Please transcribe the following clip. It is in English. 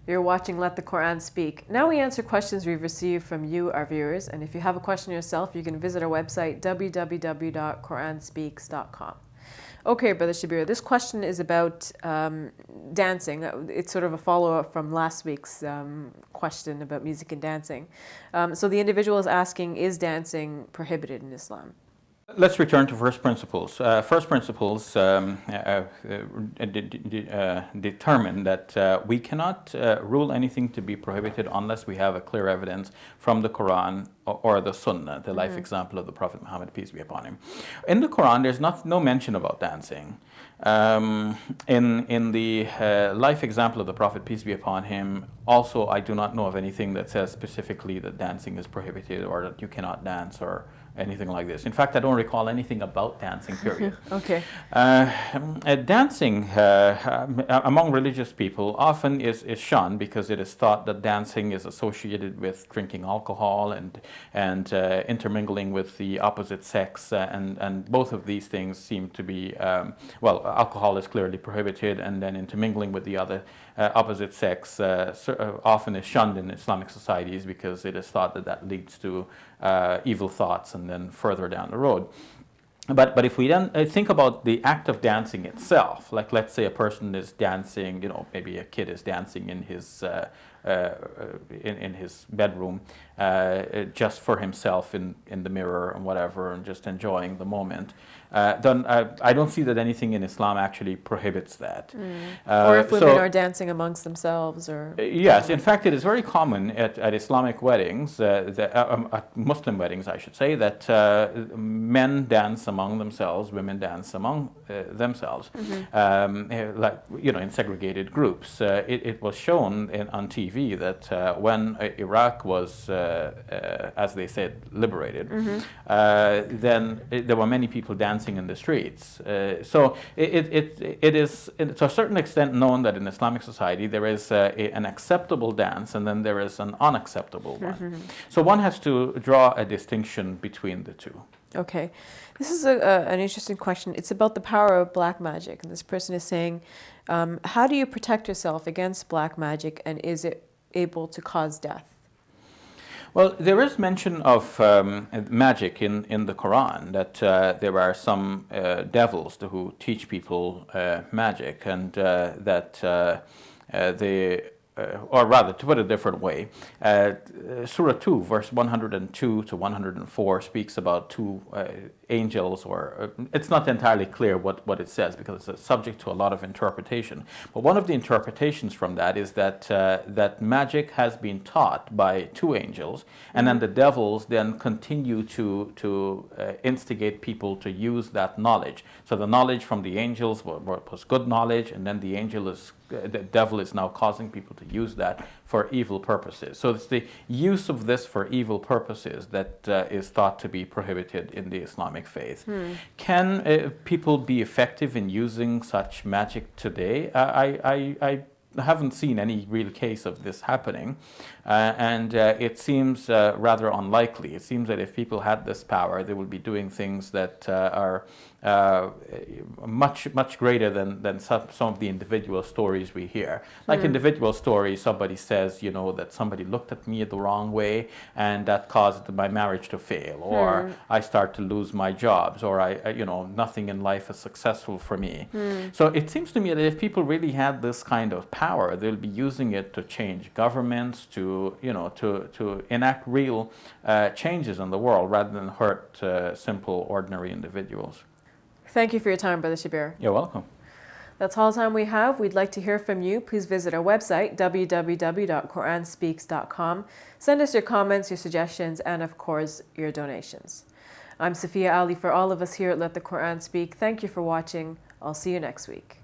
You're watching Let the Quran Speak. Now we answer questions we've received from you, our viewers. And if you have a question yourself, you can visit our website, www.quranspeaks.com. Okay, Brother Shabir, this question is about dancing. It's sort of a follow-up from last week's question about music and dancing. So the individual is asking, is dancing prohibited in Islam? Let's return to first principles. First principles determine that we cannot rule anything to be prohibited unless we have a clear evidence from the Quran or the Sunnah, the life example of the Prophet Muhammad, peace be upon him. In the Quran, there's no mention about dancing. In the life example of the Prophet, peace be upon him, also I do not know of anything that says specifically that dancing is prohibited or that you cannot dance or anything like this. In fact, I don't recall anything about dancing, period. Okay. Dancing among religious people often is shunned because it is thought that dancing is associated with drinking alcohol and intermingling with the opposite sex, and both of these things seem to be, well, alcohol is clearly prohibited, and then intermingling with the other opposite sex often is shunned in Islamic societies because it is thought that that leads to evil thoughts and then further down the road. But if we then think about the act of dancing itself, like let's say a person is dancing, you know, maybe a kid is dancing in his bedroom just for himself in the mirror and whatever, and just enjoying the moment. Then I don't see that anything in Islam actually prohibits that. Or if women are dancing amongst themselves, or yes, in fact, it is very common at Islamic weddings, at Muslim weddings, I should say, that men dance among themselves, women dance among themselves, like, you know, in segregated groups. It was shown on TV that when Iraq was, as they said, liberated, then there were many people dancing in the streets. So it is to a certain extent known that in Islamic society there is an acceptable dance and then there is an unacceptable one. So one has to draw a distinction between the two. Okay. This is an interesting question. It's about the power of black magic. And this person is saying, how do you protect yourself against black magic, and is it able to cause death? Well, there is mention of magic in the Quran, that there are some devils who teach people magic, and that or rather, to put it a different way, Surah 2, verse 102 to 104 speaks about two angels, or it's not entirely clear what it says because it's subject to a lot of interpretation. But one of the interpretations from that is that that magic has been taught by two angels, and then the devils then continue to instigate people to use that knowledge. So the knowledge from the angels was good knowledge, and then the devil is now causing people to use that for evil purposes. So it's the use of this for evil purposes that is thought to be prohibited in the Islamic faith. Can people be effective in using such magic today? I haven't seen any real case of this happening, and it seems rather unlikely. It seems that if people had this power, they would be doing things that are much greater than some of the individual stories we hear. Like individual stories, somebody says, you know, that somebody looked at me the wrong way and that caused my marriage to fail, or I start to lose my jobs, or you know, nothing in life is successful for me. So it seems to me that if people really had this kind of power, they'll be using it to change governments, to, you know, to enact real changes in the world rather than hurt simple, ordinary individuals. Thank you for your time, Brother Shabir. You're welcome. That's all the time we have. We'd like to hear from you. Please visit our website, www.quranspeaks.com. Send us your comments, your suggestions, and of course, your donations. I'm Safiya Ali for all of us here at Let the Quran Speak. Thank you for watching. I'll see you next week.